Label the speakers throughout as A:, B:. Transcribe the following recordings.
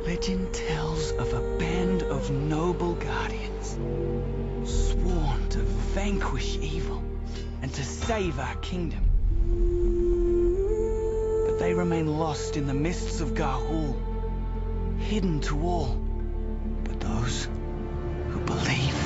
A: Legend tells of a band of noble guardians, sworn to vanquish evil and to save our kingdom. But they remain lost in the mists of Ga'Hoole, hidden to all but those who believe.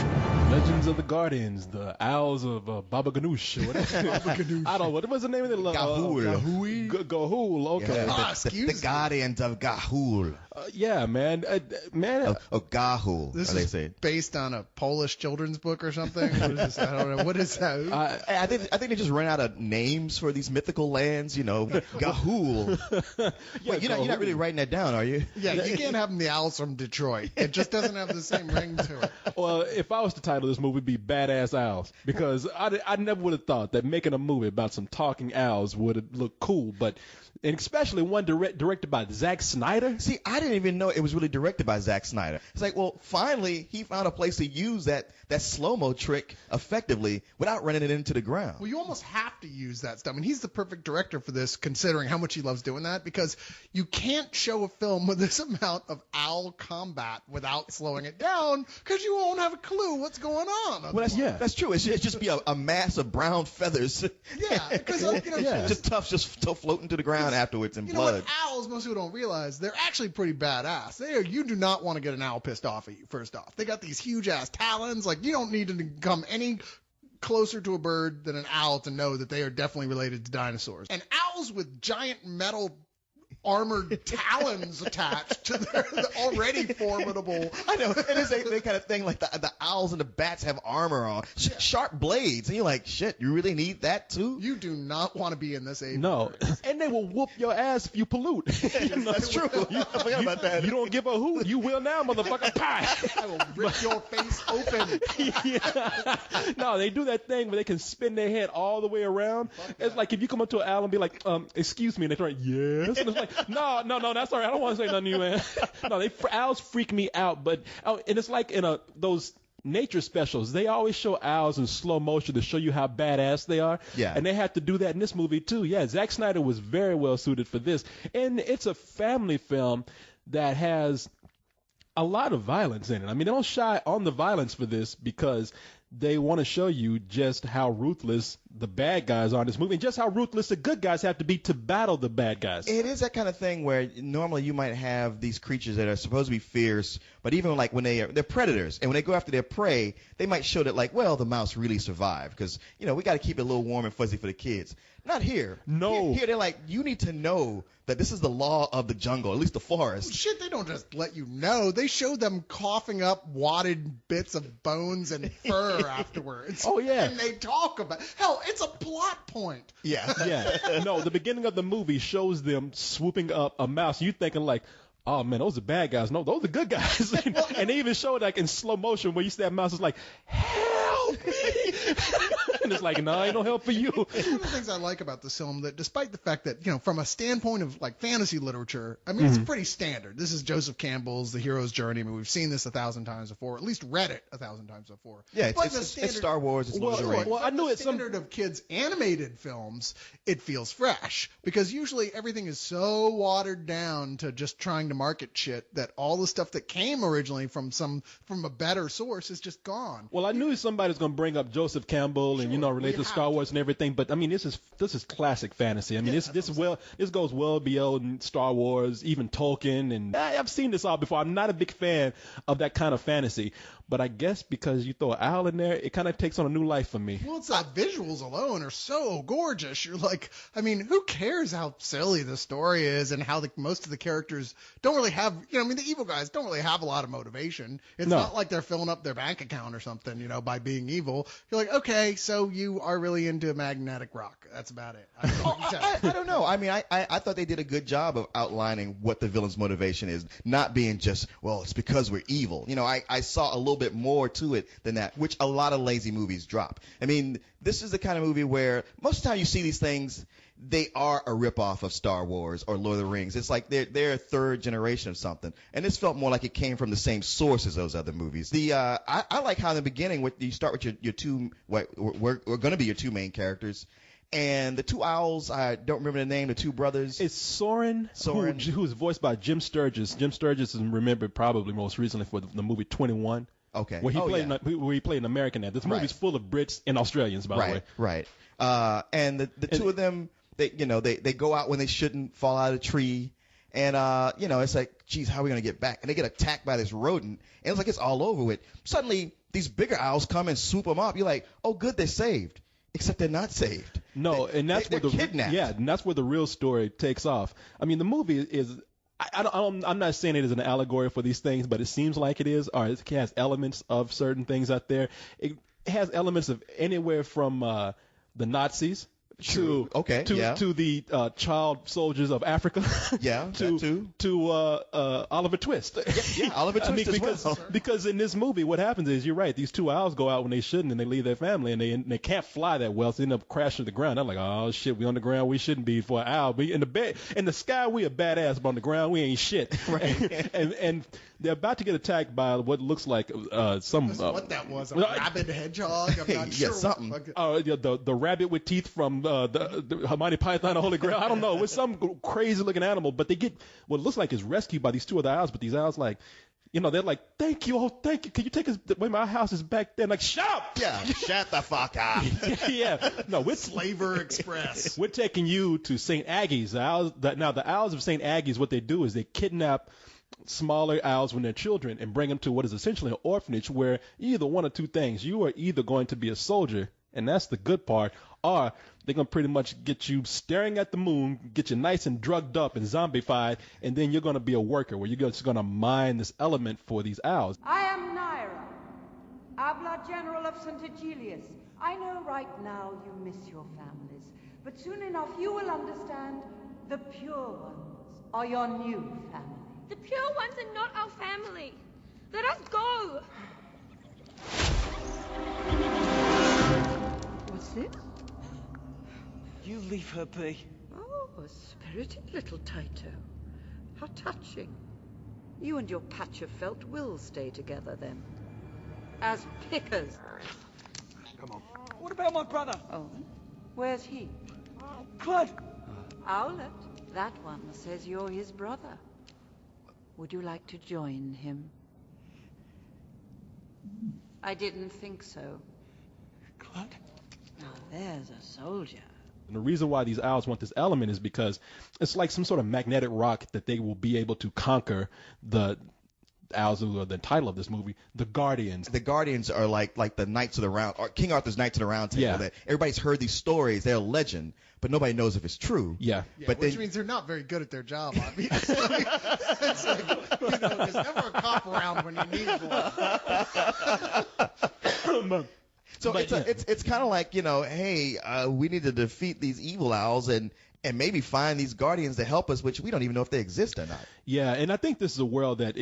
B: Legends of the Guardians, the Owls of Baba Ganoush. Or whatever. Baba Ganoush. I don't know. What was the name of it?
C: Ga'Hoole.
B: Ga'Hoole, okay.
C: Yeah, the Guardians of Ga'Hoole.
B: Yeah, man.
C: Ga'Hoole,
D: this
C: they
D: is
C: say.
D: Based on a Polish children's book or something? What is this? I don't know. What is that?
C: I think they just ran out of names for these mythical lands, Ga'Hoole. Wait, you're not really writing that down, are you?
D: Yeah, you can't have them the Owls from Detroit. It just doesn't have the same ring to it.
B: Well, if I was to title this movie, it'd be Badass Owls, because I never would have thought that making a movie about some talking owls would look cool, and especially one directed by Zack Snyder.
C: See, I didn't even know it was really directed by Zack Snyder. It's like, well, finally he found a place to use that slow-mo trick effectively without running it into the ground.
D: Well, you almost have to use that stuff. I mean, he's the perfect director for this, considering how much he loves doing that, because you can't show a film with this amount of owl combat without slowing it down, because you won't have a clue what's going on.
C: Well, that's true. It should just be a mass of brown feathers.
D: Yeah, because
C: just tufts just still floating to the ground afterwards in blood.
D: Know what owls, most people don't realize, they're actually pretty badass. You do not want to get an owl pissed off at you, first off. They got these huge ass talons. Like, you don't need to come any closer to a bird than an owl to know that they are definitely related to dinosaurs. And owls with giant metal armored talons attached to their already formidable.
C: I know. It is a kind of thing like the owls and the bats have armor on. Sharp blades. And you're like, shit, you really need that too?
D: You do not want to be in this age.
B: No. And they will whoop your ass if you pollute.
C: That's true. I forgot about that.
B: You don't give a hoot. You will now, motherfucker. Pie.
D: I will rip your face open.
B: Yeah. No, they do that thing where they can spin their head all the way around. It's like if you come up to an owl and be like, excuse me, and they turn, yes. And it's like, no, that's all right. I don't want to say nothing to you, man. No, owls freak me out. But and it's like in those nature specials, they always show owls in slow motion to show you how badass they are.
C: Yeah.
B: And they had to do that in this movie too. Yeah, Zack Snyder was very well suited for this. And it's a family film that has a lot of violence in it. I mean, they don't shy on the violence for this because they want to show you just how ruthless the bad guys are in this movie and just how ruthless the good guys have to be to battle the bad guys.
C: It is that kind of thing where normally you might have these creatures that are supposed to be fierce, but even like when they're predators, and when they go after their prey, they might show that like, well, the mouse really survived because, we got to keep it a little warm and fuzzy for the kids. Not here.
B: No.
C: Here they're like, you need to know that this is the law of the jungle, at least the forest.
D: Well, shit, they don't just let you know. They show them coughing up wadded bits of bones and fur afterwards.
B: Oh, yeah.
D: And they talk about hell, it's a plot point.
C: Yeah.
B: Yeah. No, the beginning of the movie shows them swooping up a mouse. You thinking like, oh, man, those are bad guys. No, those are good guys. And they even show it like in slow motion where you see that mouse is like, help me. And it's like, no, ain't no help for you.
D: It's one of the things I like about this film, that despite the fact that, from a standpoint of like fantasy literature, I mean, it's pretty standard. This is Joseph Campbell's The Hero's Journey. I mean, we've seen this 1,000 times before, at least read it 1,000 times before.
C: Yeah, it's Star Wars. It's Lord of the Rings.
B: Well, I knew it's
D: standard of kids' animated films. It feels fresh because usually everything is so watered down to just trying to market shit that all the stuff that came originally from a better source is just gone.
B: Well, I knew somebody's going to bring up Joseph Campbell and relate to Star Wars and everything, but I mean this is classic fantasy. I mean this goes well beyond Star Wars, even Tolkien, and I've seen this all before. I'm not a big fan of that kind of fantasy, but I guess because you throw an owl in there, it kind of takes on a new life for me.
D: Well, it's visuals alone are so gorgeous. You're like, I mean, who cares how silly the story is and how most of the characters don't really have, the evil guys don't really have a lot of motivation. It's not like they're filling up their bank account or something, by being evil. You're like, okay, so you are really into magnetic rock. That's about it.
C: I don't know. I mean, I thought they did a good job of outlining what the villain's motivation is, not being just, well, it's because we're evil. I saw a little bit more to it than that, which a lot of lazy movies drop. I mean, this is the kind of movie where most of the time you see these things, they are a ripoff of Star Wars or Lord of the Rings. It's like they're a third generation of something. And this felt more like it came from the same source as those other movies. I like how in the beginning you start with your two, we're going to be your two main characters. And the two owls, I don't remember the name, the two brothers.
B: It's Soren. Who's voiced by Jim Sturgis. Jim Sturgis is remembered probably most recently for the movie 21.
C: Okay.
B: Where he played an American. This movie's full of Brits and Australians, by the way.
C: Right. And the two of them, they go out when they shouldn't, fall out of a tree. And, it's like, geez, how are we going to get back? And they get attacked by this rodent. And it's like it's all over with. Suddenly, these bigger owls come and swoop them up. You're like, oh, good, they're saved. Except they're not saved.
B: No, and that's where
C: they're kidnapped.
B: Yeah, and that's where the real story takes off. I mean, the movie is. I'm not saying it is an allegory for these things, but it seems like it is, or it has elements of certain things out there. It has elements of anywhere from the Nazis to the child soldiers of Africa.
C: Yeah, that too.
B: To Oliver Twist.
C: Yeah, Oliver Twist as well.
B: Because in this movie, what happens is, you're right, these two owls go out when they shouldn't, and they leave their family, and they can't fly that well, so they end up crashing to the ground. I'm like, oh shit, we on the ground, we shouldn't be for an owl. But in the sky, we are badass, but on the ground, we ain't shit.
C: Right.
B: and they're about to get attacked by what looks like some.
D: What that was? A rabid hedgehog? I'm not sure.
C: Yeah, something.
B: The rabbit with teeth from the Monty Python and the Holy Grail. I don't know. It's some crazy looking animal, but they get what looks like is rescued by these two other owls. But these owls, like, they're like, thank you, thank you. Can you take us? Wait, my house is back there. Like, shut up.
C: Yeah, shut the fuck up.
B: Yeah, no, we're
D: Slaver Express.
B: We're taking you to St. Aggie's. The owls of St. Aggie's, what they do is they kidnap smaller owls when they're children and bring them to what is essentially an orphanage, where either one or two things. You are either going to be a soldier, and that's the good part, or they're going to pretty much get you staring at the moon, get you nice and drugged up and zombified, and then you're going to be a worker where you're just going to mine this element for these owls.
E: I am Naira, Abla General of St. Aegelius. I know right now you miss your families, but soon enough you will understand the pure ones are your new family.
F: The pure ones are not our family. Let us go.
E: What's this?
A: You leave her be.
E: Oh, a spirited little Taito. How touching. You and your patch of felt will stay together then. As pickers.
A: Come on. What about my brother?
E: Oh, where's he?
A: Claude!
E: Owlet, that one says you're his brother. Would you like to join him? I didn't think so.
A: Claude?
E: Now there's a soldier.
B: And the reason why these owls want this element is because it's like some sort of magnetic rock that they will be able to conquer the owls, who are the title of this movie, the Guardians.
C: The Guardians are like the Knights of the Round, or King Arthur's Knights of the Round Table.
B: Yeah.
C: That everybody's heard these stories. They're a legend, but nobody knows if it's true.
B: Yeah.
C: But
D: which means they're not very good at their job, obviously. It's like, there's never a cop around when you need one.
C: So it's kind of like, hey, we need to defeat these evil owls and maybe find these guardians to help us, which we don't even know if they exist or not.
B: Yeah, and I think this is a world that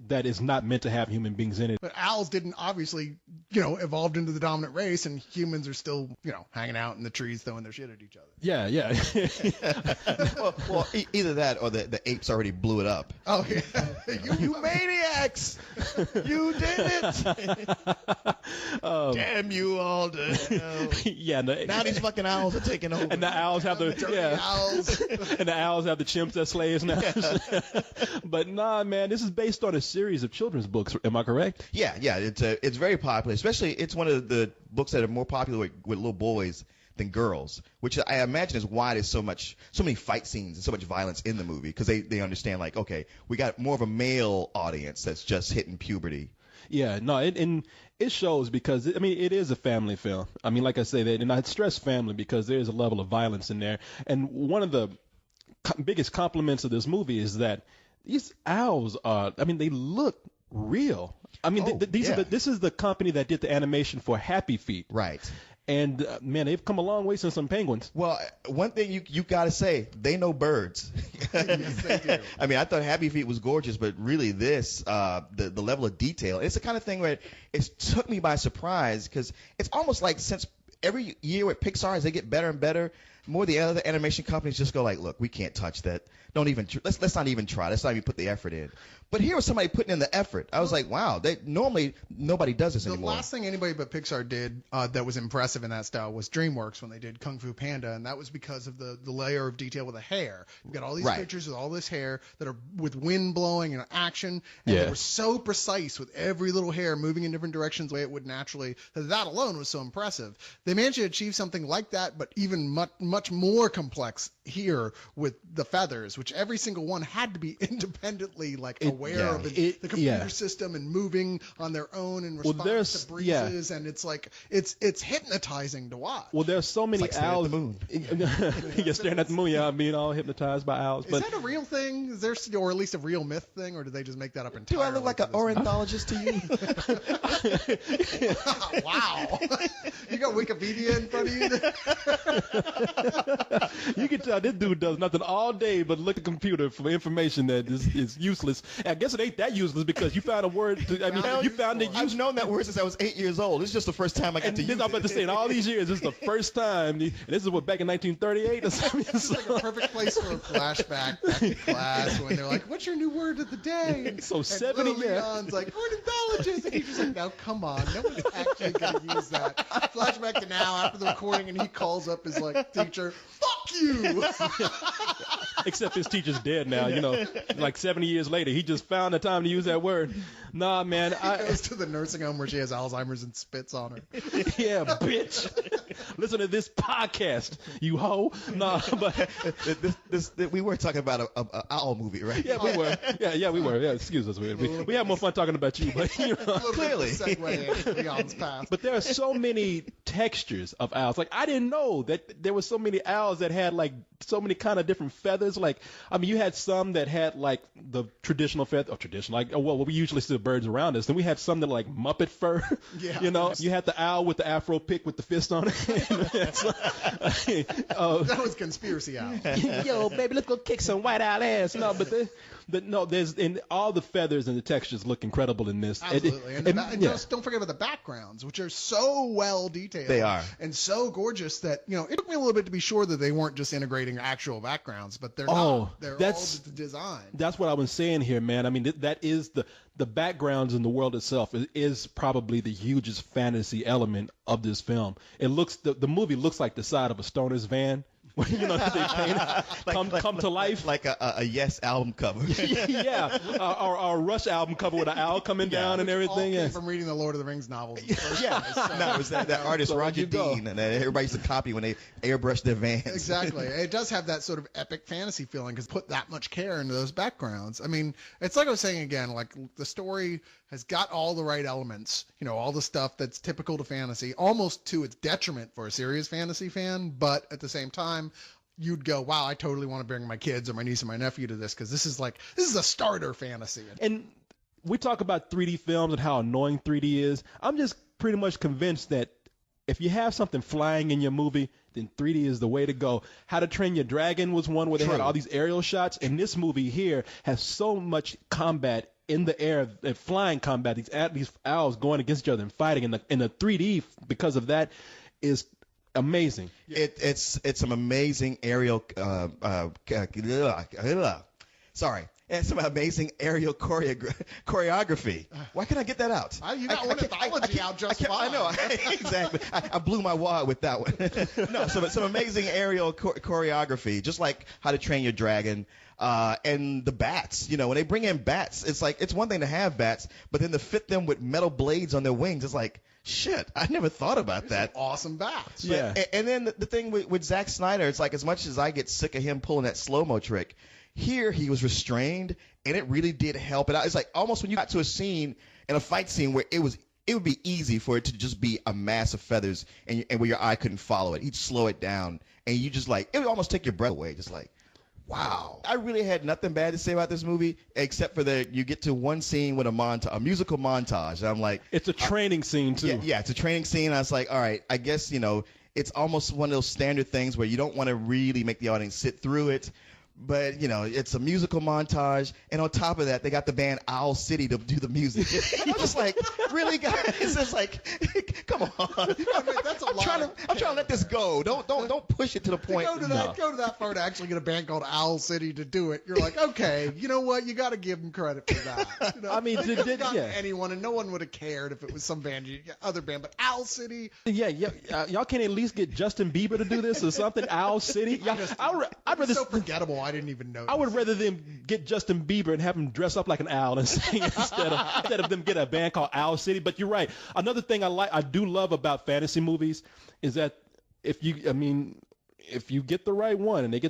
B: that is not meant to have human beings in it.
D: But owls didn't obviously, evolved into the dominant race, and humans are still, hanging out in the trees throwing their shit at each other.
B: Yeah.
C: well, either that or the apes already blew it up.
D: Oh, yeah.
C: You maniacs! You did it! Damn you all to hell.
B: Yeah.
C: Now these fucking owls are taking over.
B: And the owls have
D: Owls.
B: and the owls have the chimps as slaves now. But nah, man, this is based on a series of children's books. Am I correct?
C: Yeah, it's very popular. Especially, it's one of the books that are more popular with little boys than girls, which I imagine is why there's so many fight scenes and so much violence in the movie, because they understand, like, okay, we got more of a male audience that's just hitting puberty.
B: Yeah, no, it shows because, it is a family film. Like I say, and I stress family because there is a level of violence in there. And one of the biggest compliments of this movie is that these owls are, they look real. This is the company that did the animation for Happy Feet.
C: Right.
B: And, man, they've come a long way since some penguins.
C: Well, one thing you got to say, they know birds.
D: Yes, they do.
C: I thought Happy Feet was gorgeous, but really this, the level of detail, it's the kind of thing where it took me by surprise, because it's almost like since every year with Pixar, as they get better and better, more of the other animation companies just go like, look, we can't touch that. Don't even let's not even try. Let's not even put the effort in. But here was somebody putting in the effort. I was like, wow, normally nobody does this anymore.
D: The last thing anybody but Pixar did that was impressive in that style was DreamWorks when they did Kung Fu Panda, and that was because of the layer of detail with the hair. You've got all these pictures with all this hair that are with wind blowing and action, and they were so precise with every little hair moving in different directions the way it would naturally. That alone was so impressive. They managed to achieve something like that, but even much more complex here with the feathers, which every single one had to be independently aware of the computer system and moving on their own in response to breezes, and it's like it's hypnotizing to watch.
B: Well, there's so many owls.
C: Staring at the moon.
B: You're staring at the moon. Yeah, being all hypnoptized by owls.
D: Is that a real thing? Is there, or at least a real myth thing, or did they just make that up entirely?
C: Do I look like an ornithologist to you?
D: Wow. You got Wikipedia in front of you?
B: You can tell this dude does nothing all day but look at the computer for information that is useless. And I guess it ain't that useless because you found a word. You found it useful.
C: I've known that word since I was 8 years old. This is just the first time I got to use it.
B: I'm about to say, in all these years, this is the first time. And this is what, back in 1938 or something?
D: This is like a perfect place for a flashback back to class when they're like, what's your new word of the day? And,
B: so 70 years.
D: Leon's like, ornithologist. And he's just like, now come on. No one's actually going to use that. Flashback to now after the recording, and he calls up his teacher, fuck you.
B: Except his teacher's dead now, like 70 years later. He just found the time to use that word. Nah, man.
D: He goes to the nursing home where she has Alzheimer's and spits on her.
B: Yeah, bitch. Listen to this podcast, you hoe. Nah, but
C: we were talking about a owl movie, right?
B: Yeah, we were. Yeah, we were. Yeah, excuse us. We had more fun talking about you, but
C: clearly.
D: Segue Leon's past.
B: But there are so many textures of owls. Like, I didn't know that there were so many owls that had so many kind of different feathers. Like, I mean, you had some that had the traditional feather, we usually see the birds around us. Then we had some that Muppet fur.
D: Yeah.
B: You had the owl with the afro pick with the fist on it.
D: That was conspiracy owl.
B: Yo, baby, let's go kick some white owl ass. No, there's in all the feathers and the textures look incredible in this.
D: Absolutely. Just don't forget about the backgrounds, which are so well detailed.
C: They are.
D: And so gorgeous that, it took me a little bit to be sure that they weren't just integrating actual backgrounds, but they're not. They're all design.
B: That's what I was saying here, man. I mean, that is the backgrounds in the world itself is probably the hugest fantasy element of this film. The movie looks like the side of a Stoner's van. They paint come to life
C: like a Yes album cover.
B: Yeah, or a Rush album cover with an owl coming down and everything.
D: All came from reading the Lord of the Rings novels.
C: No, it was that artist Roger Dean, and everybody used to copy when they airbrushed their vans.
D: Exactly, it does have that sort of epic fantasy feeling because put that much care into those backgrounds. I mean, it's like I was saying again, like the story has got all the right elements, all the stuff that's typical to fantasy, almost to its detriment for a serious fantasy fan, but at the same time, you'd go, wow, I totally want to bring my kids or my niece or my nephew to this because this is a starter fantasy.
B: And we talk about 3D films and how annoying 3D is. I'm just pretty much convinced that if you have something flying in your movie, then 3D is the way to go. How to Train Your Dragon was one where they had all these aerial shots, and this movie here has so much combat in the air, flying combat. These owls going against each other and fighting, and the 3D because of that is amazing.
C: It's some amazing aerial it's some amazing aerial choreography. Why can't I get that out?
D: You got ornithology out just fine.
C: I know. Exactly. I blew my wad with that one. No, some amazing aerial choreography, just like How to Train Your Dragon. And the bats, when they bring in bats, it's one thing to have bats, but then to fit them with metal blades on their wings, it's like, shit, I never thought about that.
D: Awesome bats.
B: Yeah.
C: And then the thing with Zack Snyder, it's like as much as I get sick of him pulling that slow-mo trick, here he was restrained, and it really did help it out. It's like almost when you got to a scene, in a fight scene, where it would be easy for it to just be a mass of feathers and where your eye couldn't follow it. He'd slow it down, and you just it would almost take your breath away, just like, wow. I really had nothing bad to say about this movie except for you get to one scene with a musical montage. And I'm like,
B: it's a training scene too.
C: Yeah, it's a training scene. I was like, all right, I guess, it's almost one of those standard things where you don't want to really make the audience sit through it. But, you know, it's a musical montage, and on top of that, they got the band Owl City to do the music. I'm just like, really, guys? It's like, come on.
D: I mean, that's a lot.
C: I'm trying to let this go. Don't push it to the point.
D: Go to that far to actually get a band called Owl City to do it. You're like, okay, you know what? You got to give them credit for that. You know,
B: I mean,
D: they could have gotten
B: yeah.
D: anyone, and no one would have cared if it was some band, other band, but Owl City.
B: Yeah, y'all can't at least get Justin Bieber to do this or something. Owl City. Y'all, I'd rather.
D: It's so forgettable. I didn't even know.
B: I would rather them get Justin Bieber and have him dress up like an owl and sing instead of them get a band called Owl City. But you're right. Another thing I do love about fantasy movies is that if you get the right one and if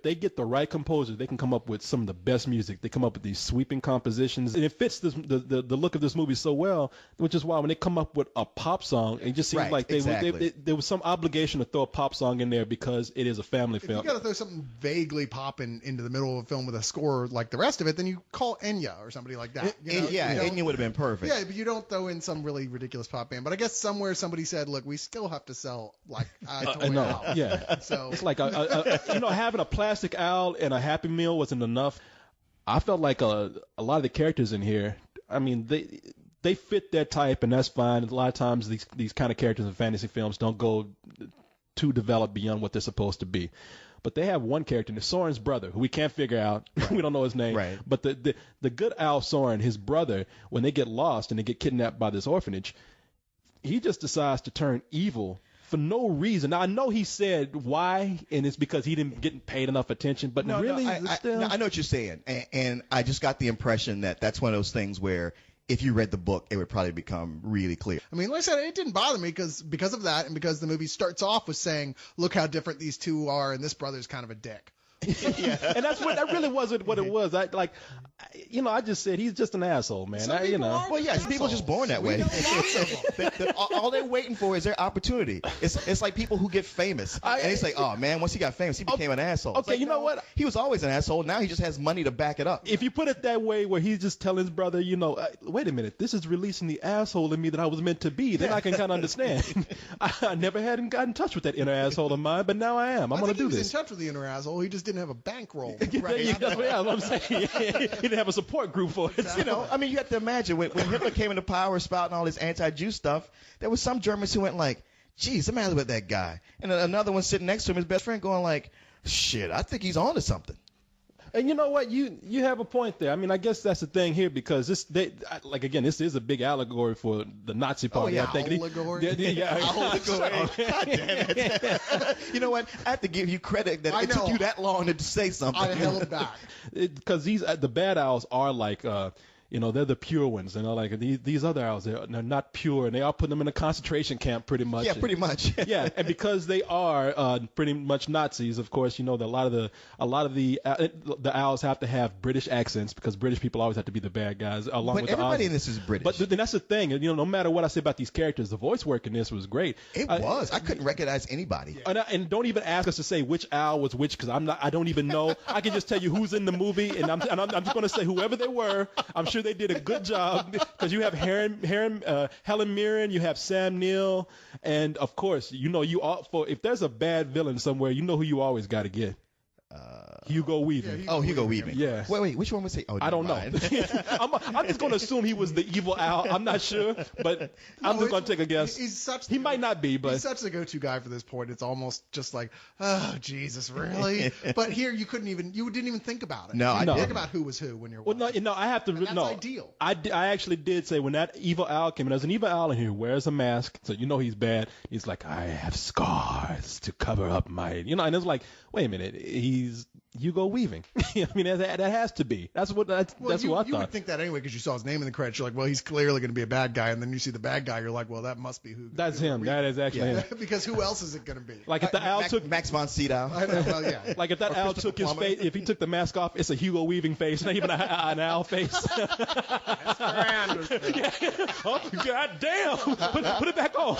B: they get the right composer, they can come up with some of the best music. They come up with these sweeping compositions, and it fits the look of this movie so well, which is why when they come up with a pop song, it just seems
C: Right,
B: like
C: exactly.
B: there was some obligation to throw a pop song in there because it is a family
D: If
B: film.
D: you got to throw something vaguely popping into the middle of a film with a score like the rest of it, then you call Enya or somebody like that. You know?
C: Yeah,
D: You don't-
C: Enya would have been perfect.
D: Yeah, but you don't throw in some really ridiculous pop band. But I guess somewhere somebody said, look, we still have to sell like toy
B: no,
D: owls.
B: yeah.
D: So
B: It's like having a plastic owl and a Happy Meal wasn't enough. I felt like a lot of the characters in here, I mean, they fit that type, and that's fine. A lot of times these kind of characters in fantasy films don't go too developed beyond what they're supposed to be. But they have one character, and Soren's brother, who we can't figure out. We don't know his name.
C: Right.
B: But the good Al Soren, his brother, when they get lost and they get kidnapped by this orphanage, he just decides to turn evil for no reason. Now, I know he said why, and it's because he didn't get paid enough attention, but really,
C: I know what you're saying, and I just got the impression that that's one of those things where if you read the book, it would probably become really clear.
D: I mean, like I said, it didn't bother me because of that, and because the movie starts off with saying, look how different these two are, and this brother's kind of a dick.
B: And that really wasn't what it was. I just said he's just an asshole, man.
D: Some people are
C: Well, yeah, people are just born that way.
D: We know lots of them.
C: All they're waiting for is their opportunity. It's like people who get famous, and they say, "Oh man, once he got famous, he became an asshole." It's
B: Okay,
C: like,
B: you know
C: no,
B: what?
C: He was always an asshole. Now he just has money to back it up.
B: If you put it that way, where he's just telling his brother, wait a minute, this is releasing the asshole in me that I was meant to be, then I can kind of understand. I never hadn't gotten in touch with that inner asshole of mine, but now I am. I'm going to do
D: He was
B: this.
D: in touch with the inner asshole. He just didn't have a bankroll.
B: That's what I'm saying. He didn't have a support group for it.
C: You know, I mean, you have to imagine when Hitler came into power, spouting all this anti-Jew stuff. There was some Germans who went like, "Geez, I'm mad with that guy," and another one sitting next to him, his best friend, going like, "Shit, I think he's on to something."
B: And you know what? You have a point there. I mean, I guess that's the thing here because this is a big allegory for the Nazi party.
D: yeah,
B: I think.
D: allegory.
B: Yeah.
C: Allegory. God damn it. You know what? I have to give you credit that it took you that long to say something.
D: I held back.
B: Because the bad owls are like they're the pure ones, and like these other owls, they're not pure, and they are putting them in a concentration camp pretty much.
C: Yeah, pretty much.
B: Yeah, and because they are pretty much Nazis, of course, that a lot of the owls have to have British accents because British people always have to be the bad guys along
C: But
B: with the
C: everybody
B: Aussies.
C: in this is British.
B: But then that's the thing, no matter what I say about these characters, the voice work in this was great.
C: It was. I couldn't recognize anybody.
B: And don't even ask us to say which owl was which because I don't even know. I can just tell you who's in the movie, and I'm just going to say whoever they were. I'm sure they did a good job because you have Helen Mirren, you have Sam Neill, and of course if there's a bad villain somewhere, you know who you always got to get. Hugo Weaving.
C: Hugo Weaving.
B: Yeah.
C: Wait, which one was he? Oh,
B: I don't know. I'm just going to assume he was the evil owl. I'm not sure, but I'm just going to take a guess. He might not be, but
D: he's such the go-to guy for this point. It's almost just like, oh Jesus, really? But here you didn't even think about it.
C: No,
D: you
C: I
D: didn't think
C: didn't.
D: about who was who when you're
B: Well,
D: watching.
B: I have to.
D: And that's ideal.
B: I actually did say when that evil owl came in, there's an evil owl in here who wears a mask, so he's bad. He's like, I have scars to cover up my, and it's like, wait a minute, he's Hugo Weaving. I mean, that has to be. That's what I
D: You
B: thought.
D: would think that anyway because you saw his name in the credits. You're like, well, he's clearly going to be a bad guy, and then you see the bad guy. You're like, well, that must be who.
B: That's him. That is actually him.
D: Because who else is it going to be?
B: Like if the owl took.
C: Max von Sydow.
D: I know. Well, yeah.
B: Like if that owl took his
C: Plummer.
B: face, if he took the mask off, it's a Hugo Weaving face, not even an owl face. Oh, God damn! Put it back on.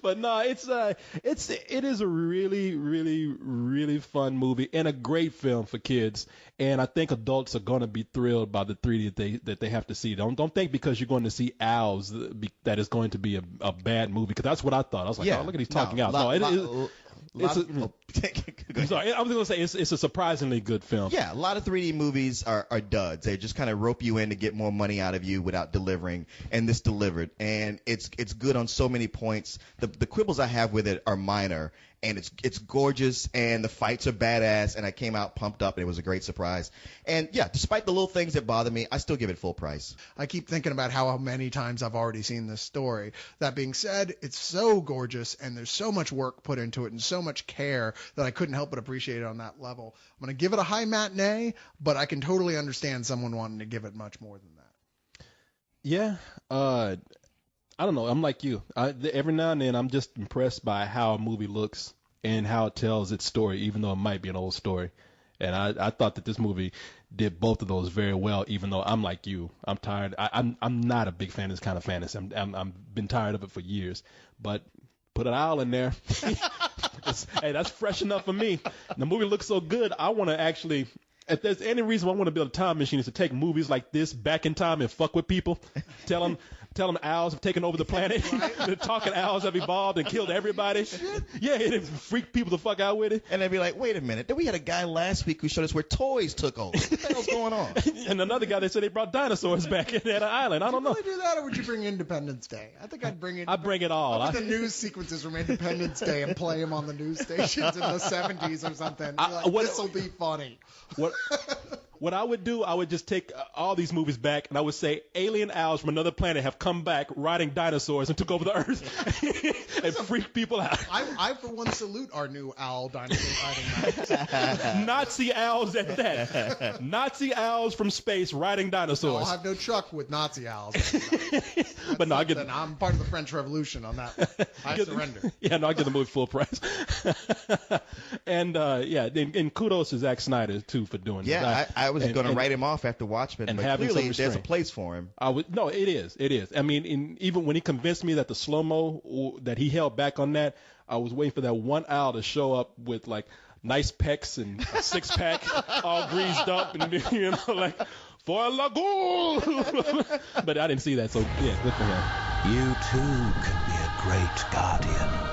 B: But no, it is a really, really, really fun movie and a great film for kids. And I think adults are going to be thrilled by the 3D that they have to see. Don't think because you're going to see owls that it's going to be a bad movie because that's what I thought. I was like, oh, look at these talking owls. No, I'm sorry. I was going to say it's a surprisingly good film.
C: Yeah, a lot of 3D movies are duds. They just kind of rope you in to get more money out of you without delivering, and this delivered. And it's good on so many points. The quibbles I have with it are minor, and it's gorgeous, and the fights are badass, and I came out pumped up, and it was a great surprise. And yeah, despite the little things that bother me, I still give it full price.
D: I keep thinking about how many times I've already seen this story. That being said, it's so gorgeous, and there's so much work put into it and so much care that I couldn't help but appreciate it on that level. I'm going to give it a high matinee, but I can totally understand someone wanting to give it much more than that.
B: Yeah. I don't know. I'm like you. Every now and then, I'm just impressed by how a movie looks and how it tells its story, even though it might be an old story. And I thought that this movie did both of those very well, even though I'm like you. I'm tired. I'm not a big fan of this kind of fantasy. I've been tired of it for years. But put an owl in there. Hey, that's fresh enough for me. The movie looks so good, I want to actually... If there's any reason why I want to build a time machine, is to take movies like this back in time and fuck with people. Tell them owls have taken over the planet. The talking owls have evolved and killed everybody. Yeah, and freak people the fuck out with it.
C: And they'd be like, wait a minute. We had a guy last week who showed us where toys took over. What the hell's going on?
B: And another guy, they said they brought dinosaurs back in that island. I don't know.
D: Would you really do that, or would you bring Independence Day? I think I'd bring it.
B: I'd bring it all.
D: I'd put the news sequences from Independence Day and play them on the news stations in the 70s or something. This will be funny.
B: What I would do, I would just take all these movies back, and I would say alien owls from another planet have come back riding dinosaurs and took over the Earth and freaked people out.
D: I for one, salute our new owl dinosaur riding
B: Nazi owls at that. Nazi owls from space riding dinosaurs.
D: I'll have no truck with Nazi owls.
B: But no,
D: I'm part of the French Revolution on that one. I surrender.
B: Yeah, no, I give the movie full price. And and kudos to Zack Snyder too for doing this.
C: Yeah, I was going to write him off after Watchmen, but clearly there's a place for him.
B: No, it is. I mean, even when he convinced me that the slow-mo, that he held back on that, I was waiting for that one owl to show up with like nice pecs and a six-pack all greased up and like for a lagoon. But I didn't see that, so yeah, good for him.
G: You too can be a great guardian.